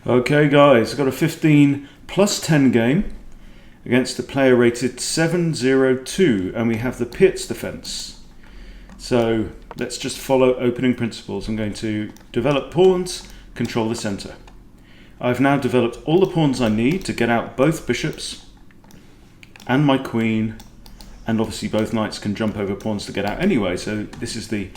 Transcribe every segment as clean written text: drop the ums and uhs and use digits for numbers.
Okay guys, I've got a 15 plus 10 game against a player rated 702, and we have the Pirc Defence. So let's just follow opening principles. I'm going to develop pawns, control the centre. I've now developed all the pawns I need to get out both bishops and my queen, and obviously both knights can jump over pawns to get out anyway, so this is the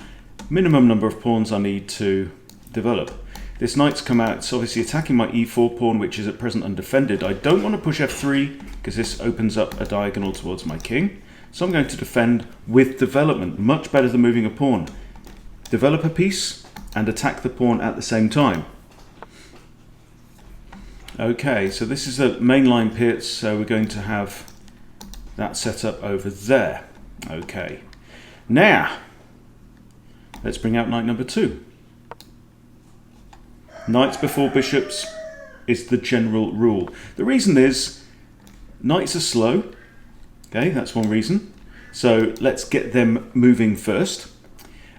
minimum number of pawns I need to develop. This knight's come out, it's obviously attacking my e4 pawn, which is at present undefended. I don't want to push f3 because this opens up a diagonal towards my king. So I'm going to defend with development, much better than moving a pawn. Develop a piece and attack the pawn at the same time. Okay, so this is the mainline Pirc, so we're going to have that set up over there. Okay, now let's bring out knight number 2. Knights before bishops is the general rule. The reason is knights are slow. Okay, that's one reason. So let's get them moving first.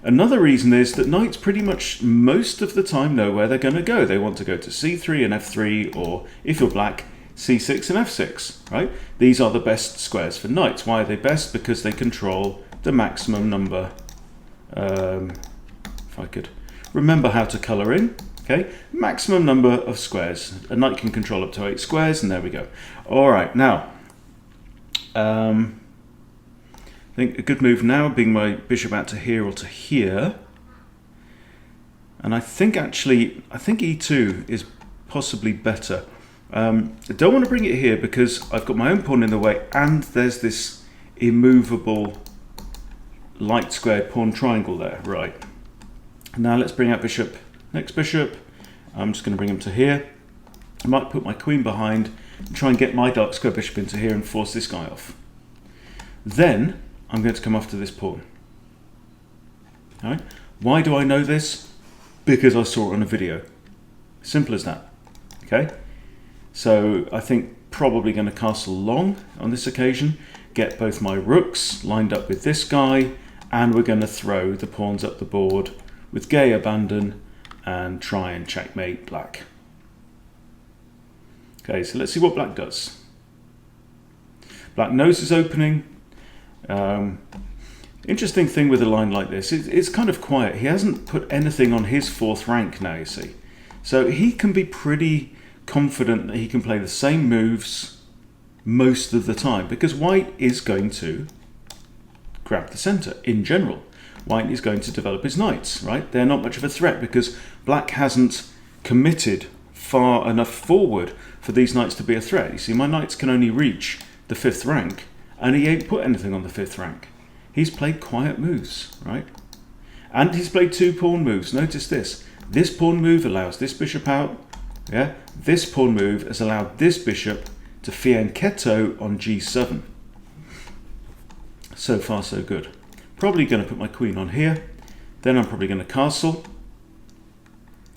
Another reason is that knights pretty much most of the time know where they're going to go. They want to go to c3 and f3, or if you're black, c6 and f6, right? These are the best squares for knights. Why are they best? Because they control the maximum number. If I could remember how to colour in. Okay, maximum number of squares. A knight can control up to 8 squares, and there we go. All right, now, I think a good move now, being my bishop out to here or to here. And I think e2 is possibly better. I don't want to bring it here because I've got my own pawn in the way, and there's this immovable light squared pawn triangle there. Right, now let's bring out bishop. Next bishop, I'm just going to bring him to here. I might put my queen behind and try and get my dark square bishop into here and force this guy off. Then I'm going to come after this pawn. All right. Why do I know this? Because I saw it on a video. Simple as that. Okay. So I think probably going to castle long on this occasion, get both my rooks lined up with this guy, and we're going to throw the pawns up the board with gay abandon and try and checkmate black. Okay, so let's see what black does. Black knows his opening. Interesting thing with a line like this, it's kind of quiet. He hasn't put anything on his 4th rank now, you see. So he can be pretty confident that he can play the same moves most of the time, because white is going to grab the center in general. White is going to develop his knights, right? They're not much of a threat because black hasn't committed far enough forward for these knights to be a threat. You see, my knights can only reach the 5th rank, and he ain't put anything on the 5th rank. He's played quiet moves, right? And he's played 2 pawn moves. Notice this. This pawn move allows this bishop out. Yeah. This pawn move has allowed this bishop to fianchetto on g7. So far, so good. Probably going to put my queen on here. Then I'm probably going to castle.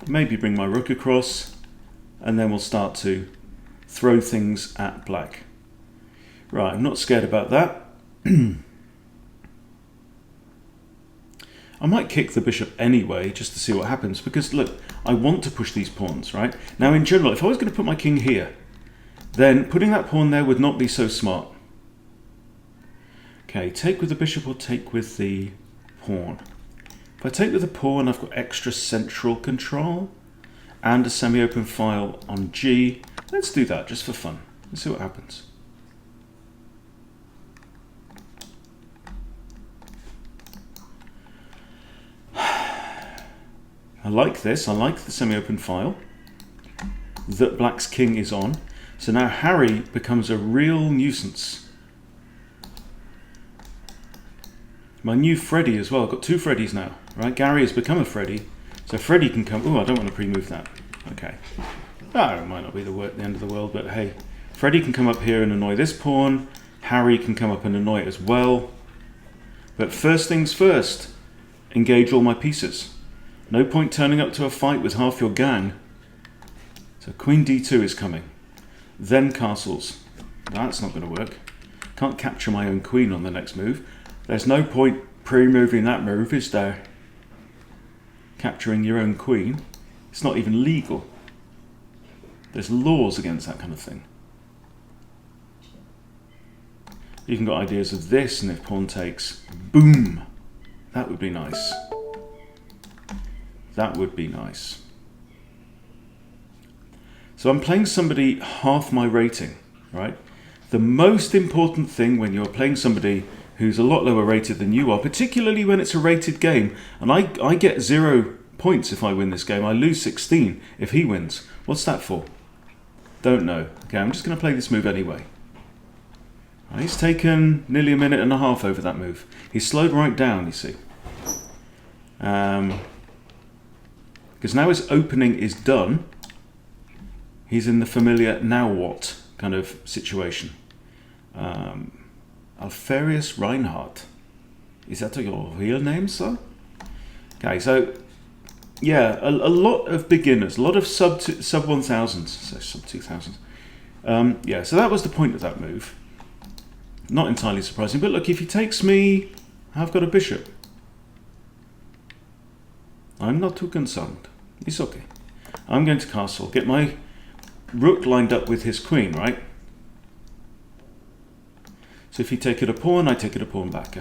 Maybe bring my rook across. And then we'll start to throw things at black. Right, I'm not scared about that. I might kick the bishop anyway, just to see what happens. Because look, I want to push these pawns, right? Now in general, if I was going to put my king here, then putting that pawn there would not be so smart. Okay, take with the bishop or take with the pawn. If I take with the pawn, I've got extra central control and a semi-open file on G. Let's do that just for fun. Let's see what happens. I like this. I like the semi-open file that black's king is on. So now Harry becomes a real nuisance. My new Freddy as well. I've got 2 Freddys now, right? Gary has become a Freddy, so Freddy can come. Oh, I don't want to pre-move that. Okay. Oh, it might not be the end of the world, but hey, Freddy can come up here and annoy this pawn. Harry can come up and annoy it as well. But first things first, engage all my pieces. No point turning up to a fight with half your gang. So Queen d2 is coming. Then castles. That's not going to work. Can't capture my own queen on the next move. There's no point pre-moving that move, is there? Capturing your own queen. It's not even legal. There's laws against that kind of thing. You can got ideas of this, and if pawn takes, boom. That would be nice. That would be nice. So I'm playing somebody half my rating, right? The most important thing when you're playing somebody who's a lot lower rated than you are, particularly when it's a rated game, and I get 0 points if I win this game, I lose 16 if he wins. What's that for? Don't know. Okay, I'm just going to play this move anyway. He's taken nearly a minute and a half over that move. He's slowed right down, you see. Because now his opening is done, he's in the familiar now what kind of situation. Alfarius Reinhardt. Is that your real name, sir? Okay, so yeah, a lot of beginners, a lot of sub 1000s, so sub 2000s. Yeah, so that was the point of that move. Not entirely surprising, but look, if he takes me, I've got a bishop. I'm not too concerned. It's okay. I'm going to castle, get my rook lined up with his queen, right? So if he take it a pawn, I take it a pawn back.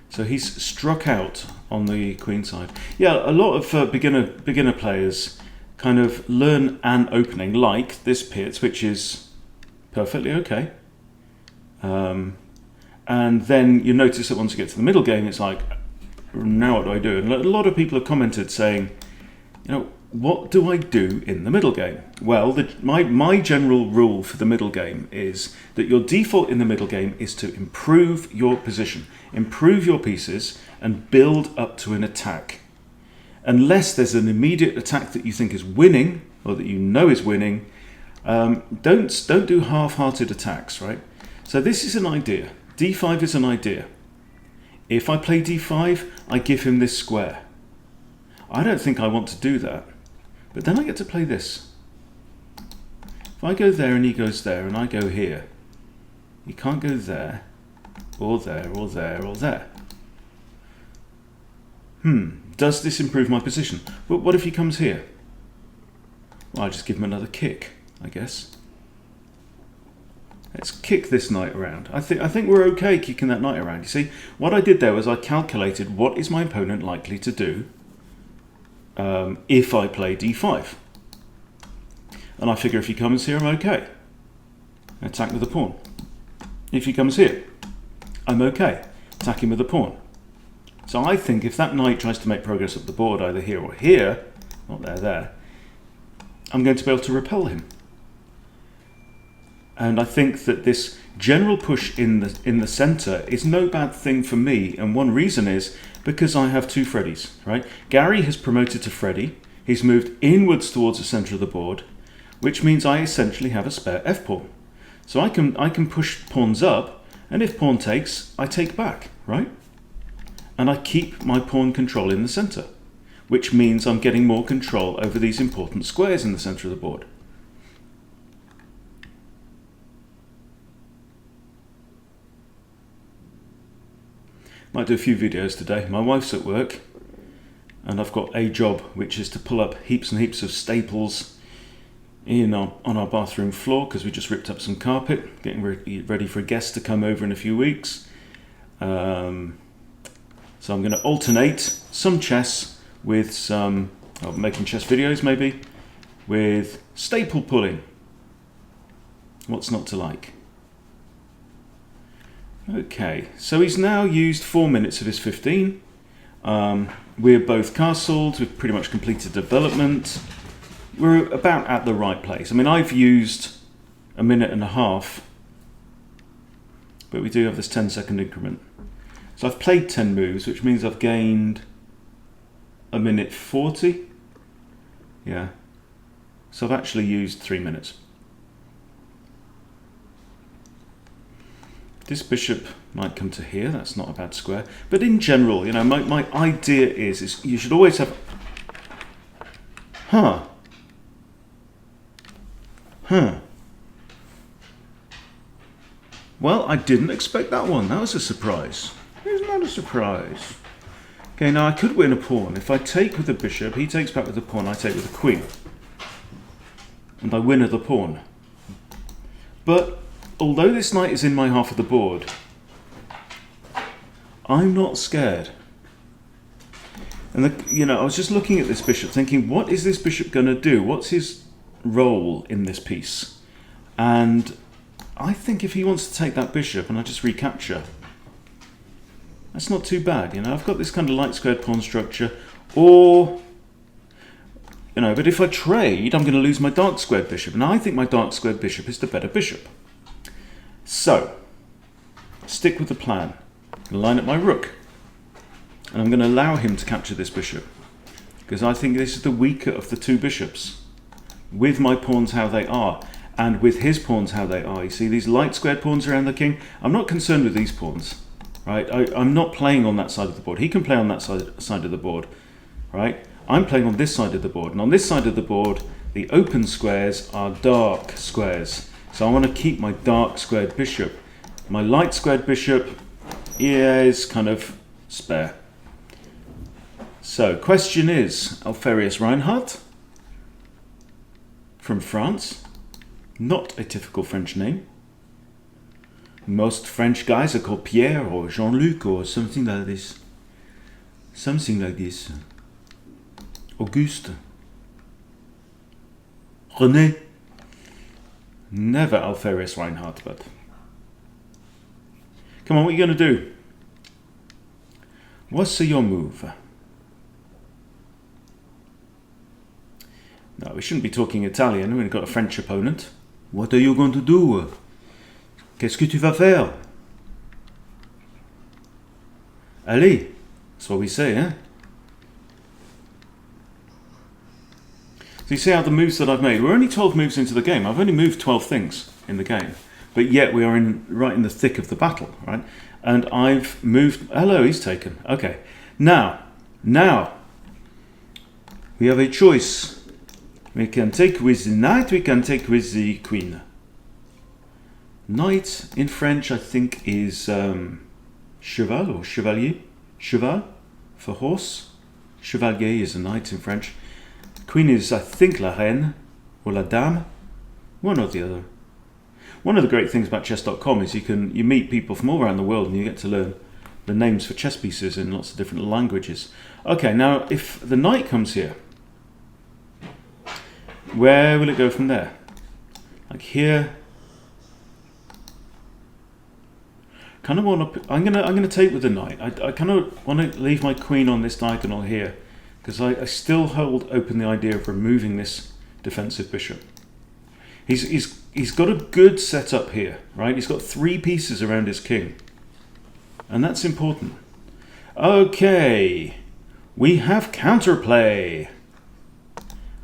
So he's struck out on the queen side. Yeah, a lot of beginner players kind of learn an opening like this Pirc, which is perfectly okay. And then you notice that once you get to the middle game, it's like, now what do I do? And a lot of people have commented saying, you know, what do I do in the middle game? Well, my general rule for the middle game is that your default in the middle game is to improve your position, improve your pieces, and build up to an attack. Unless there's an immediate attack that you think is winning, or that you know is winning, don't do half-hearted attacks, right? So this is an idea. D5 is an idea. If I play D5, I give him this square. I don't think I want to do that. But then I get to play this. If I go there and he goes there and I go here, he can't go there, or there, or there, or there. Does this improve my position? But what if he comes here? Well, I'll just give him another kick, I guess. Let's kick this knight around. I think we're okay kicking that knight around. You see, what I did there was I calculated what is my opponent likely to do if I play d5. And I figure if he comes here, I'm okay. Attack with a pawn. If he comes here, I'm okay. Attack him with a pawn. So I think if that knight tries to make progress up the board, either here or here, not there, I'm going to be able to repel him. And I think that this general push in the center is no bad thing for me. And one reason is because I have two Freddies, right? Gary has promoted to Freddy. He's moved inwards towards the center of the board, which means I essentially have a spare f-pawn. So I can push pawns up, and if pawn takes, I take back, right? And I keep my pawn control in the center, which means I'm getting more control over these important squares in the center of the board. Might do a few videos today. My wife's at work, and I've got a job, which is to pull up heaps and heaps of staples on our bathroom floor, because we just ripped up some carpet, getting ready for a guest to come over in a few weeks. So I'm going to alternate some chess with some, making chess videos maybe, with staple pulling. What's not to like? Okay, so he's now used 4 minutes of his 15. We're both castled, we've pretty much completed development. We're about at the right place. I mean, I've used a minute and a half, but we do have this 10-second increment. So I've played 10 moves, which means I've gained a minute 40. Yeah. So I've actually used 3 minutes. This bishop might come to here. That's not a bad square. But in general, you know, my idea is you should always have... Huh. Well, I didn't expect that one. That was a surprise. Isn't that a surprise? Okay, now I could win a pawn. If I take with the bishop, he takes back with the pawn, I take with the queen. And I win at the pawn. But although this knight is in my half of the board, I'm not scared. And I was just looking at this bishop thinking, what is this bishop going to do? What's his role in this piece? And I think if he wants to take that bishop and I just recapture, that's not too bad. I've got this kind of light squared pawn structure, or but if I trade, I'm going to lose my dark squared bishop, and I think my dark squared bishop is the better bishop. So stick with the plan. I'm going to line up my rook, and I'm going to allow him to capture this bishop, because I think this is the weaker of the two bishops, with my pawns how they are, and with his pawns how they are. You see these light squared pawns around the king? I'm not concerned with these pawns, right? I'm not playing on that side of the board. He can play on that side of the board, right? I'm playing on this side of the board, and on this side of the board, the open squares are dark squares. So I want to keep my dark squared bishop. My light squared bishop is kind of spare. So, question is, Alfarius Reinhardt from France, not a typical French name. Most French guys are called Pierre or Jean-Luc or something like this. Something like this. Auguste. René. Never Alfarius Reinhardt, but... Come on, what are you going to do? What's your move? No, we shouldn't be talking Italian. We've got a French opponent. What are you going to do? Qu'est-ce que tu vas faire? Allez. That's what we say, eh? So you see how the moves that I've made, we're only 12 moves into the game. I've only moved 12 things in the game. But yet we are right in the thick of the battle, right? And I've moved... Hello, he's taken. Okay. Now, we have a choice. We can take with the knight, we can take with the queen. Knight in French, I think, is cheval or chevalier. Cheval for horse. Chevalier is a knight in French. Queen is, I think, la reine or la dame. One or the other. One of the great things about chess.com is you meet people from all around the world and you get to learn the names for chess pieces in lots of different languages. Okay, now if the knight comes here, where will it go from there? Like here. Kind of want to. I'm gonna take with the knight. I kind of want to leave my queen on this diagonal here, because I still hold open the idea of removing this defensive bishop. He's got a good setup here, right? He's got 3 pieces around his king, and that's important. Okay, we have counterplay.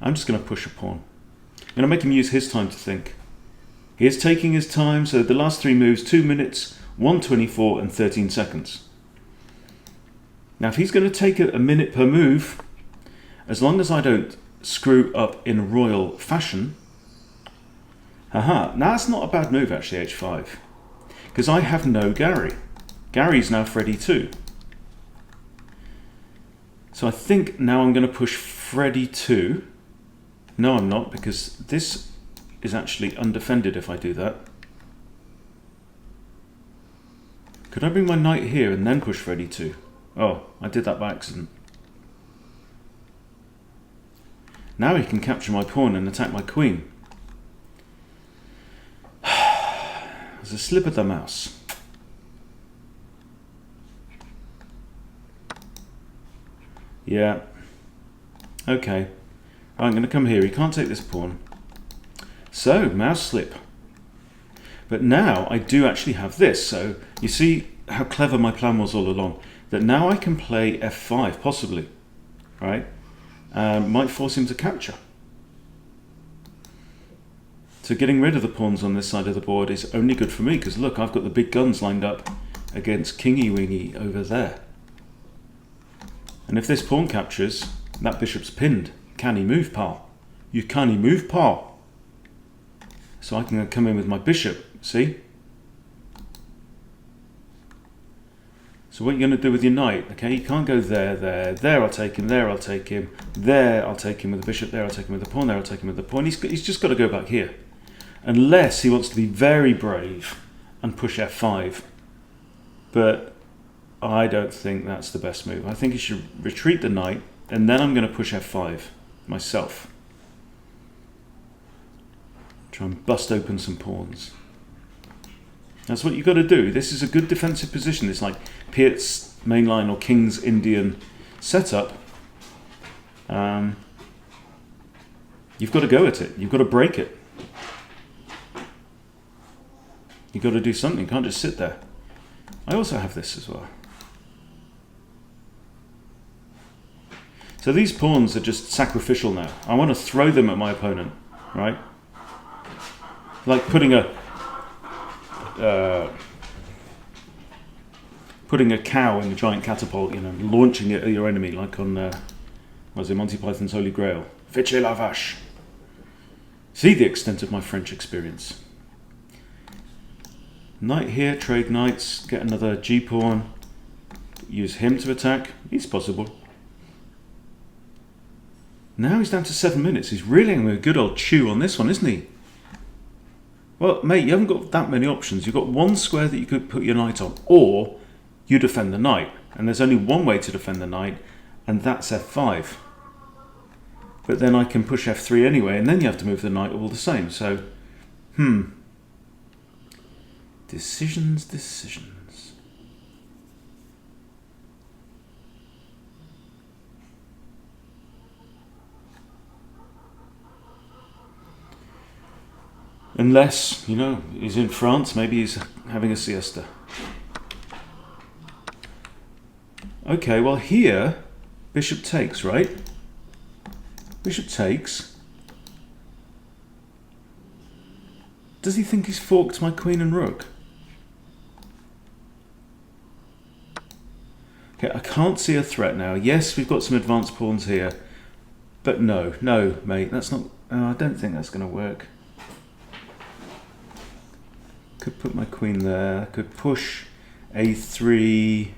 I'm just going to push a pawn. I'm going to make him use his time to think. He is taking his time, so the last 3 moves, 2 minutes, 1:24 and 13 seconds. Now if he's going to take a minute per move, as long as I don't screw up in royal fashion, now that's not a bad move actually, h5. Because I have no Gary. Gary's now Freddy too. So I think now I'm going to push Freddy 2. No, I'm not, because this is actually undefended if I do that. Could I bring my knight here and then push Freddy 2? Oh, I did that by accident. Now he can capture my pawn and attack my queen. There's a slip of the mouse. Yeah. Okay. I'm going to come here. He can't take this pawn. So, mouse slip. But now I do actually have this. So, you see how clever my plan was all along. That now I can play f5, possibly. Right? Might force him to capture. So getting rid of the pawns on this side of the board is only good for me, because look, I've got the big guns lined up against Kingy Wingy over there. And if this pawn captures, that bishop's pinned. Can he move, pal? You can't move, pal. So I can come in with my bishop, see? So what you're going to do with your knight, okay, you can't go there, there I'll take him, there I'll take him, there I'll take him with the bishop, there I'll take him with the pawn, there I'll take him with the pawn. He's just got to go back here. Unless he wants to be very brave and push f5. But I don't think that's the best move. I think he should retreat the knight, and then I'm going to push f5 myself. Try and bust open some pawns. That's what you've got to do. This is a good defensive position. It's like Pirc's mainline or King's Indian setup. You've got to go at it. You've got to break it. You've got to do something. You can't just sit there. I also have this as well. So these pawns are just sacrificial now. I want to throw them at my opponent, right? Like putting a cow in a giant catapult, you know, launching it at your enemy, like on was it Monty Python's Holy Grail? Fiche la vache. See the extent of my French experience. Knight here, trade knights, get another G pawn, use him to attack. It's possible. Now he's down to 7 minutes. He's really having a good old chew on this one, isn't he? Well, mate, you haven't got that many options. You've got one square that you could put your knight on, or you defend the knight. And there's only one way to defend the knight, and that's f5. But then I can push f3 anyway, and then you have to move the knight all the same. So, decisions. Unless, you know, he's in France, maybe he's having a siesta. Okay, well here, bishop takes, right? Bishop takes. Does he think he's forked my queen and rook? Okay, I can't see a threat now. Yes, we've got some advanced pawns here. But no, mate, that's not... I don't think that's going to work. Could put my queen there. I could push a3.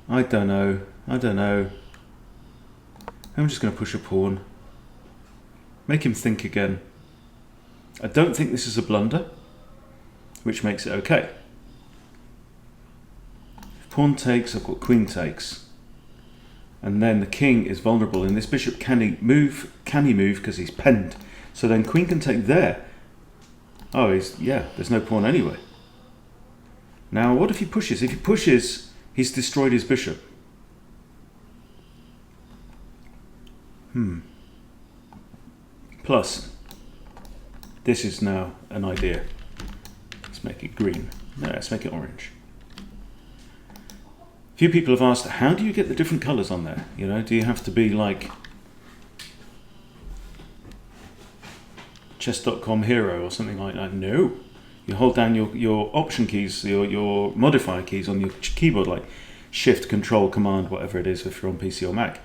I don't know. I'm just going to push a pawn. Make him think again. I don't think this is a blunder, which makes it okay. If pawn takes, I've got queen takes. And then the king is vulnerable. And this bishop, can he move? Can he move? Because he's penned. So then queen can take there. Oh, there's no pawn anyway. Now, what if he pushes? If he pushes, he's destroyed his bishop. Plus, this is now an idea. Let's make it green. No, let's make it orange. A few people have asked, how do you get the different colours on there? You know, do you have to be like chess.com hero or something like that? No. You hold down your option keys, your modifier keys on your keyboard, like Shift, Control, Command, whatever it is if you're on PC or Mac.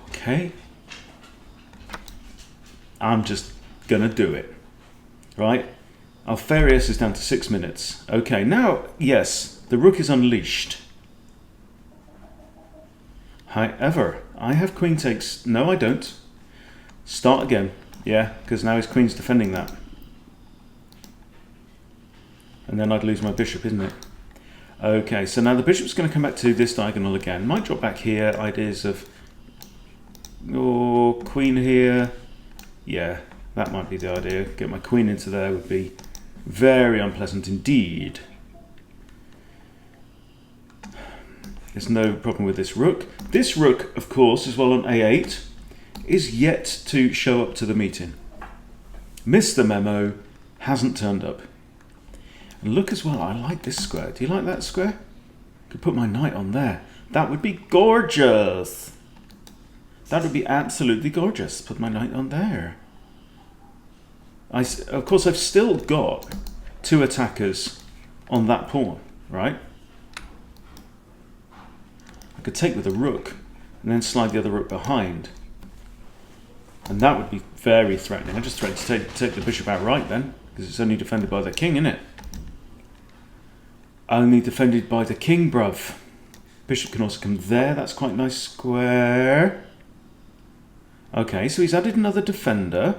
Okay. I'm just gonna do it. Right? Alfarius is down to 6 minutes. Okay, now, yes, the rook is unleashed. However, I have queen takes. No, I don't. Start again. Yeah, because now his queen's defending that. And then I'd lose my bishop, isn't it? Okay, so now the bishop's going to come back to this diagonal again. Might drop back here. Ideas of queen here. Yeah, that might be the idea. Get my queen into there would be very unpleasant indeed. There's no problem with this rook. This rook, of course, as well on a8, is yet to show up to the meeting. Missed the memo, hasn't turned up. And look as well, I like this square. Do you like that square? Could put my knight on there. That would be gorgeous. That would be absolutely gorgeous. Put my knight on there. Of course, I've still got two attackers on that pawn, right? I could take with a rook and then slide the other rook behind. And that would be very threatening. I just threatened to take the bishop outright then, because it's only defended by the king, isn't it? Only defended by the king, bruv. Bishop can also come there. That's quite a nice square. Okay, so he's added another defender.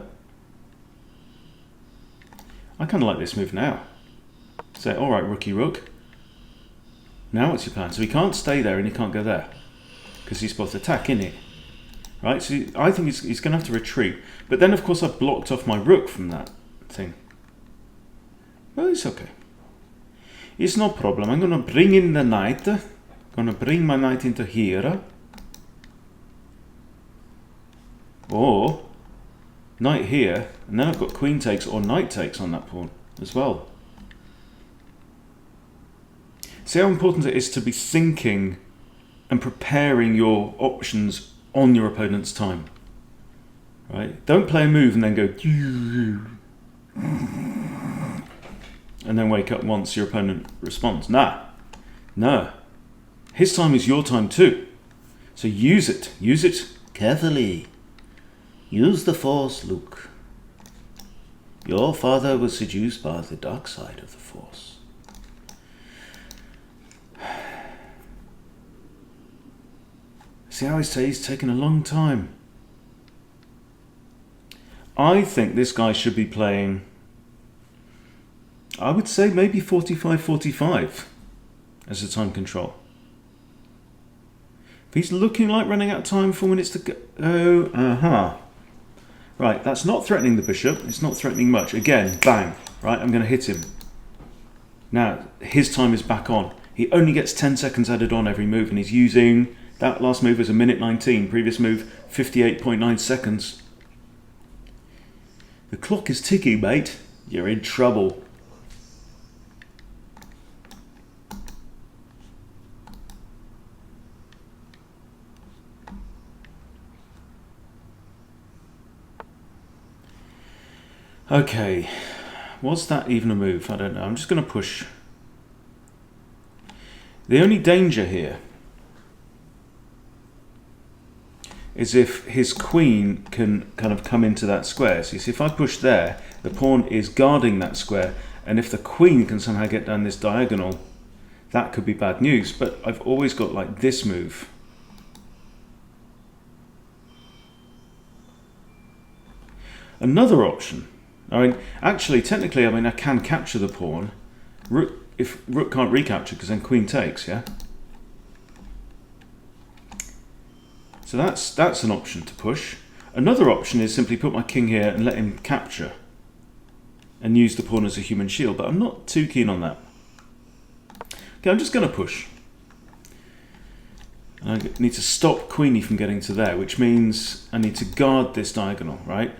I kind of like this move now. Say, all right, rookie rook. Now what's your plan? So he can't stay there and he can't go there because he's both attack, isn't it? Right, so I think he's going to have to retreat. But then, of course, I've blocked off my rook from that thing. Well, it's okay. It's no problem. I'm going to bring in the knight. I'm going to bring my knight into here. Or knight here. And then I've got queen takes or knight takes on that pawn as well. See how important it is to be thinking and preparing your options on your opponent's time. Right? Don't play a move and then go and then wake up once your opponent responds. No. His time is your time too. So use it. Use it carefully. Use the force, Luke. Your father was seduced by the dark side of the force. See how I say he's taken a long time. I think this guy should be playing, I would say maybe 45-45 as a time control. If he's looking like running out of time, 4 minutes to go. Right, that's not threatening the bishop. It's not threatening much. Again, bang. Right, I'm going to hit him. Now, his time is back on. He only gets 10 seconds added on every move, and he's using... That last move was a minute 19. Previous move, 58.9 seconds. The clock is ticking, mate. You're in trouble. Okay. Was that even a move? I don't know. I'm just going to push. The only danger here is if his queen can kind of come into that square. So you see, if I push there, the pawn is guarding that square, and if the queen can somehow get down this diagonal, that could be bad news. But I've always got like this move. Another option. I mean, actually, technically, I can capture the pawn. If rook can't recapture, because then queen takes, yeah? So that's an option to push. Another option is simply put my king here and let him capture and use the pawn as a human shield, but I'm not too keen on that. Okay, I'm just going to push. And I need to stop queenie from getting to there, which means I need to guard this diagonal, right?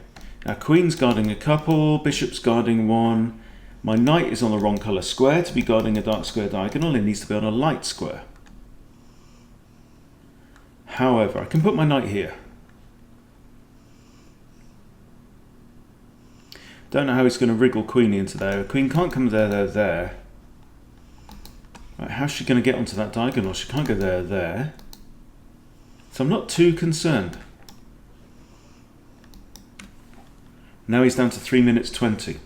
Now queen's guarding a couple, bishop's guarding one. My knight is on the wrong colour square to be guarding a dark square diagonal. It needs to be on a light square. However, I can put my knight here. Don't know how he's going to wriggle queenie into there. Queen can't come there. Right, how's she going to get onto that diagonal? She can't go there. So I'm not too concerned. Now he's down to 3 minutes 20.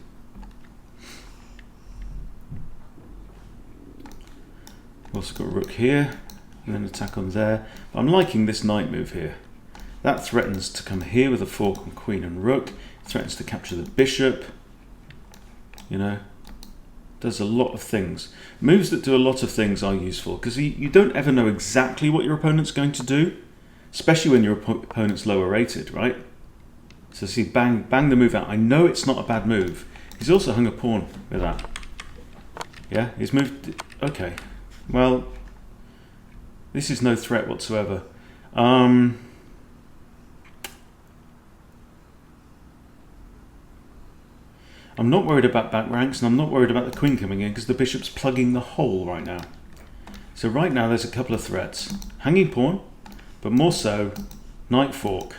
We've also got a rook here. And then attack on there. But I'm liking this knight move here. That threatens to come here with a fork on queen and rook. It threatens to capture the bishop. You know, does a lot of things. Moves that do a lot of things are useful because you don't ever know exactly what your opponent's going to do, especially when your opponent's lower rated, right? So see, bang the move out. I know it's not a bad move. He's also hung a pawn with that. Yeah, he's moved. Okay, well. This is no threat whatsoever. I'm not worried about back ranks, and I'm not worried about the queen coming in because the bishop's plugging the hole right now. So right now there's a couple of threats. Hanging pawn, but more so knight fork.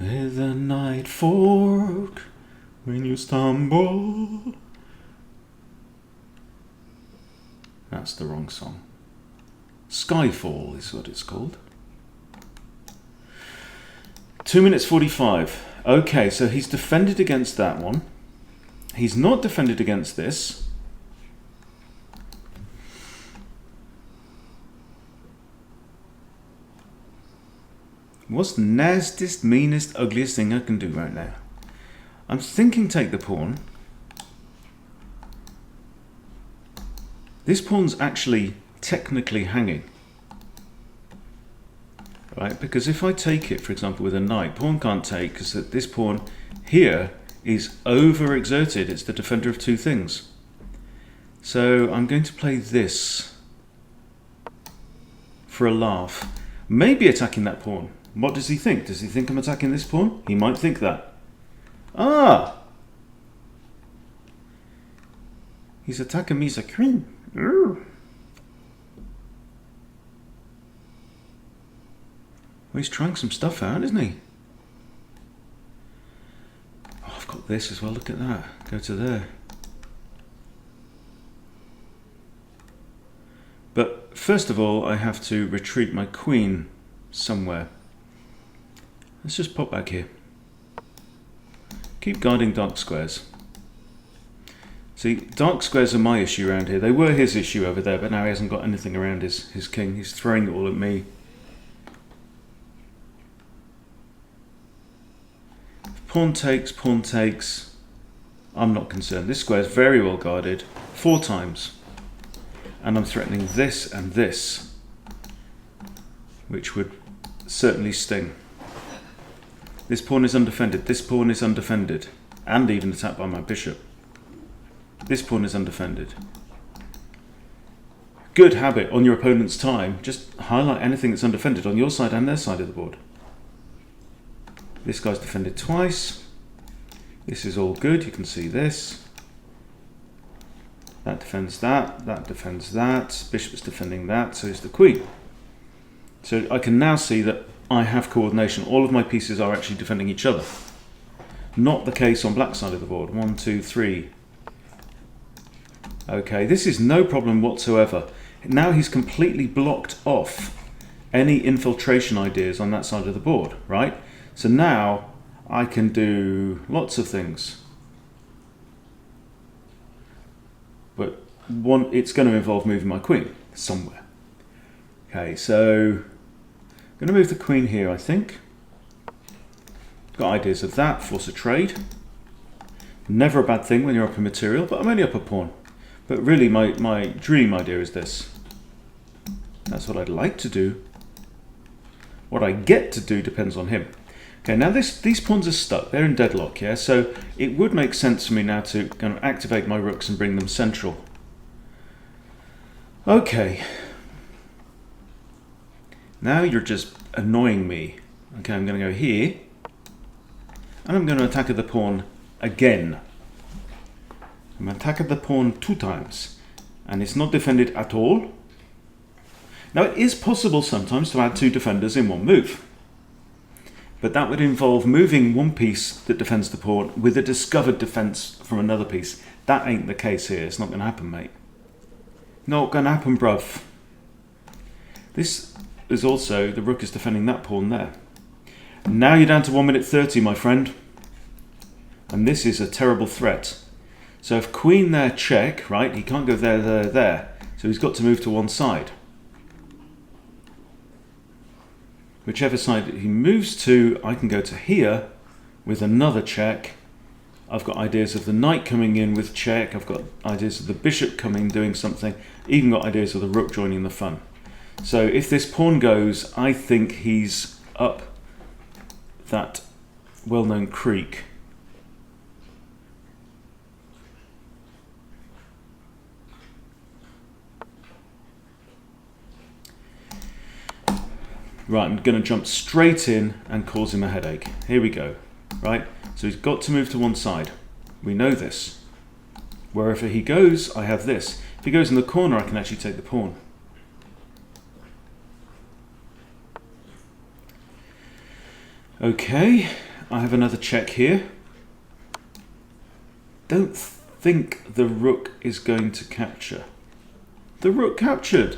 With a knight fork, when you stumble. That's the wrong song. Skyfall is what it's called. 2 minutes 45. Okay, so he's defended against that one. He's not defended against this. What's the nastiest, meanest, ugliest thing I can do right now? I'm thinking take the pawn. This pawn's actually technically hanging. Right, because if I take it, for example, with a knight, pawn can't take because this pawn here is overexerted. It's the defender of two things. So I'm going to play this for a laugh. Maybe attacking that pawn. What does he think? Does he think I'm attacking this pawn? He might think that. Ah! He's attacking me as a queen. Well, he's trying some stuff out, isn't he? Oh, I've got this as well. Look at that. Go to there. But first of all, I have to retreat my queen somewhere. Let's just pop back here. Keep guarding dark squares. See, dark squares are my issue around here. They were his issue over there, but now he hasn't got anything around his king. He's throwing it all at me. Pawn takes. I'm not concerned. This square is very well guarded. 4 times. And I'm threatening this and this, which would certainly sting. This pawn is undefended. This pawn is undefended. And even attacked by my bishop. This pawn is undefended. Good habit on your opponent's time. Just highlight anything that's undefended on your side and their side of the board. This guy's defended twice. This is all good. You can see this. That defends that. That defends that. Bishop's defending that. So is the queen. So I can now see that I have coordination. All of my pieces are actually defending each other. Not the case on black side of the board. 1, 2, 3. Okay, this is no problem whatsoever. Now he's completely blocked off any infiltration ideas on that side of the board, right? So now I can do lots of things. But one, it's going to involve moving my queen somewhere. Okay, so I'm going to move the queen here, I think. Got ideas of that, force a trade. Never a bad thing when you're up a material, but I'm only up a pawn. But really my dream idea is this. That's what I'd like to do. What I get to do depends on him. Okay, now these pawns are stuck. They're in deadlock, yeah? So it would make sense for me now to kind of activate my rooks and bring them central. Okay. Now you're just annoying me. Okay, I'm going to go here. And I'm going to attack the pawn again. I'm attacking the pawn 2 times. And it's not defended at all. Now it is possible sometimes to add 2 defenders in one move. But that would involve moving one piece that defends the pawn with a discovered defense from another piece. That ain't the case here. It's not going to happen, mate. Not going to happen, bruv. This is also, the rook is defending that pawn there. Now you're down to 1 minute 30, my friend. And this is a terrible threat. So if queen there, check, right? He can't go there, there, there. So he's got to move to one side. Whichever side he moves to, I can go to here with another check. I've got ideas of the knight coming in with check. I've got ideas of the bishop coming, doing something. Even got ideas of the rook joining the fun. So if this pawn goes, I think he's up that well-known creek. Right, I'm going to jump straight in and cause him a headache. Here we go. Right, so he's got to move to one side. We know this. Wherever he goes, I have this. If he goes in the corner, I can actually take the pawn. Okay, I have another check here. Don't think the rook is going to capture. The rook captured.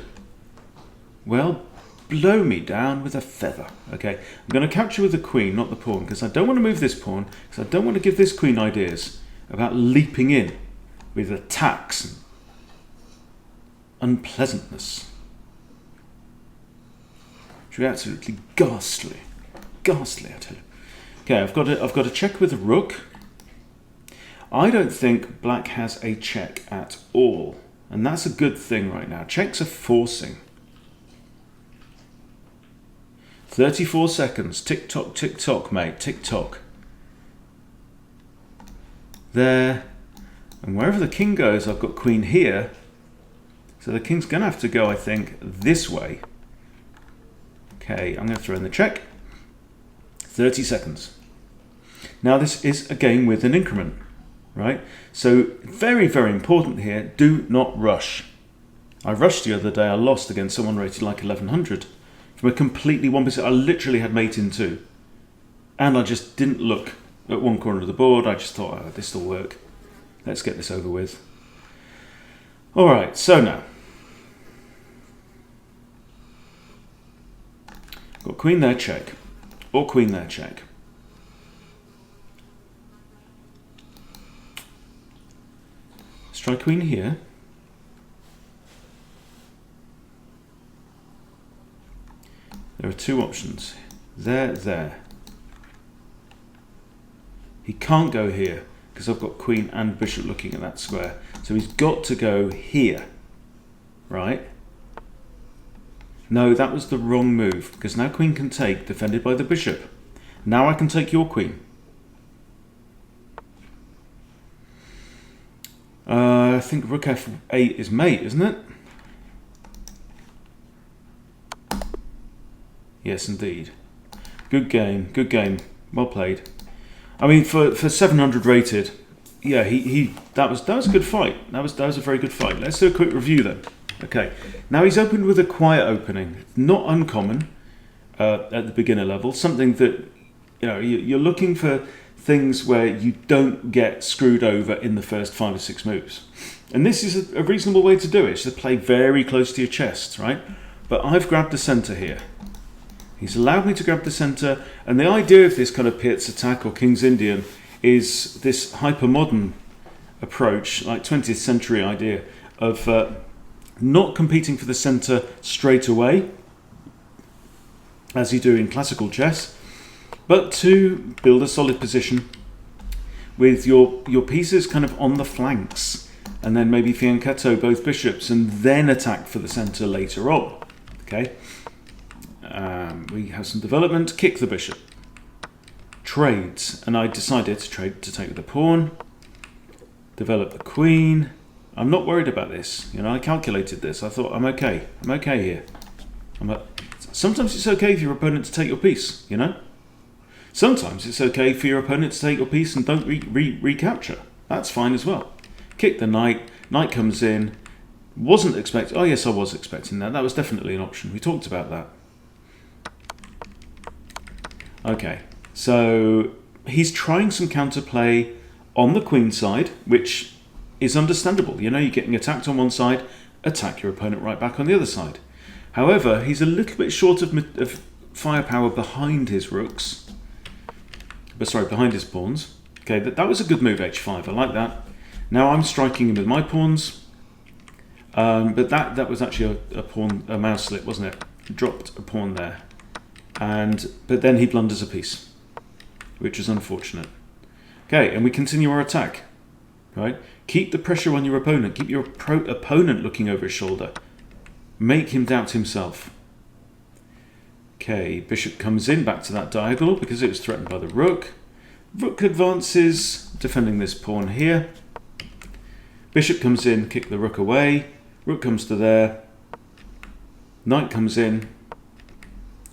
Well, blow me down with a feather. Okay, I'm going to capture with the queen, not the pawn, because I don't want to move this pawn, because I don't want to give this queen ideas. about leaping in with attacks and unpleasantness. It should be absolutely ghastly. Ghastly, I tell you. Okay, I've got to check with the rook. I don't think black has a check at all, and that's a good thing right now. Checks are forcing. 34 seconds. Tick tock, mate. Tick tock. There. And wherever the king goes, I've got queen here. So the king's going to have to go, I think, this way. Okay, I'm going to throw in the check. 30 seconds. Now this is a game with an increment, right? So very, very important here, do not rush. I rushed the other day, I lost against someone rated like 1100 from a completely 1%. I literally had mate in 2. And I just didn't look at one corner of the board. I just thought, oh, this will work. Let's get this over with. All right, so now. Got queen there, check. Or queen there, check. Let's try queen here. There are two options. There. He can't go here because I've got queen and bishop looking at that square. So he's got to go here, right? No, that was the wrong move because now queen can take, defended by the bishop. Now I can take your queen. I think rook f8 is mate, isn't it? Yes, indeed. Good game. Well played. I mean, for 700 rated, yeah, that was a good fight. That was a very good fight. Let's do a quick review then. Okay, now he's opened with a quiet opening, not uncommon at the beginner level. Something that you're looking for things where you don't get screwed over in the first 5 or 6 moves, and this is a reasonable way to do it. It's to play very close to your chest, right? But I've grabbed the center here. He's allowed me to grab the center, and the idea of this kind of Pirc attack or King's Indian is this hyper-modern approach, like 20th century idea of not competing for the center straight away, as you do in classical chess, but to build a solid position with your pieces kind of on the flanks, and then maybe fianchetto both bishops, and then attack for the center later on. Okay. We have some development. Kick the bishop. Trades, and I decided to take with the pawn. Develop the queen. I'm not worried about this. I calculated this. I thought I'm okay. I'm okay here. Sometimes it's okay for your opponent to take your piece. Sometimes it's okay for your opponent to take your piece and don't recapture. That's fine as well. Kick the knight. Knight comes in. Wasn't expecting. Oh yes, I was expecting that. That was definitely an option. We talked about that. Okay, so he's trying some counterplay on the queen side, which is understandable. You're getting attacked on one side, attack your opponent right back on the other side. However, he's a little bit short of firepower behind his rooks. Behind his pawns. Okay, that was a good move, h5. I like that. Now I'm striking him with my pawns. But that was actually a mouse slip, wasn't it? Dropped a pawn there. But then he blunders a piece, which is unfortunate. Okay, and we continue our attack. Right? Keep the pressure on your opponent. Keep your opponent looking over his shoulder. Make him doubt himself. Okay, bishop comes in back to that diagonal because it was threatened by the rook. Rook advances, defending this pawn here. Bishop comes in, kick the rook away. Rook comes to there. Knight comes in.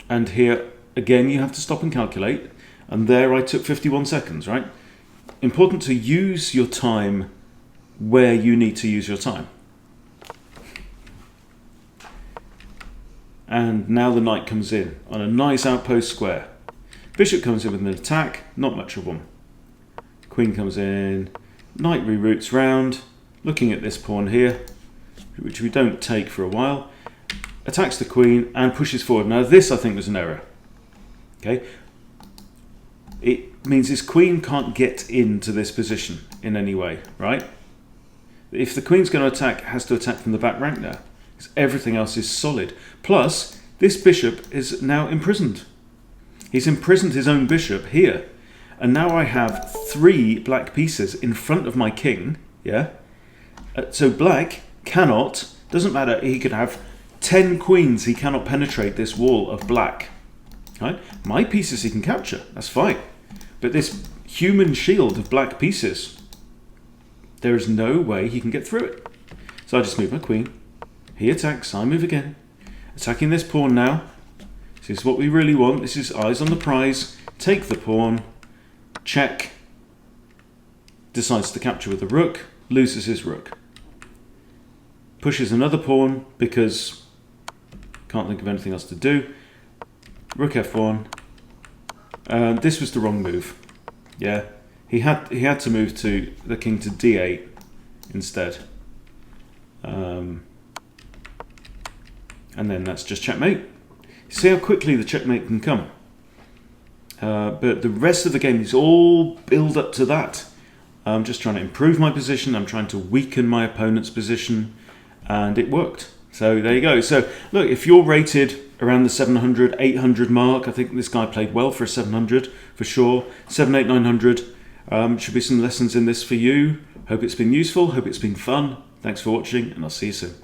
And here, again, you have to stop and calculate. And there I took 51 seconds, right? Important to use your time where you need to use your time. And now the knight comes in on a nice outpost square. Bishop comes in with an attack, not much of one. Queen comes in, knight reroutes round, looking at this pawn here, which we don't take for a while. Attacks the queen and pushes forward. Now this, I think, was an error. Okay, it means his queen can't get into this position in any way, right? If the queen's going to attack, it has to attack from the back rank now, because everything else is solid. Plus, this bishop is now imprisoned. He's imprisoned his own bishop here. And now I have 3 black pieces in front of my king, yeah? So black cannot, doesn't matter, he could have 10 queens, he cannot penetrate this wall of black. Right? My pieces he can capture, that's fine. But this human shield of black pieces, there is no way he can get through it. So I just move my queen. He attacks, I move again. Attacking this pawn now. This is what we really want. This is eyes on the prize. Take the pawn. Check. Decides to capture with the rook. Loses his rook. Pushes another pawn because can't think of anything else to do. Rook f1. This was the wrong move. Yeah, he had to move to the king to d8 instead. And then that's just checkmate. See how quickly the checkmate can come. But the rest of the game is all build up to that. I'm just trying to improve my position. I'm trying to weaken my opponent's position, and it worked. So there you go. So look, if you're rated around the 700, 800 mark, I think this guy played well for a 700 for sure. 7, 8, 900. Should be some lessons in this for you. Hope it's been useful. Hope it's been fun. Thanks for watching, and I'll see you soon.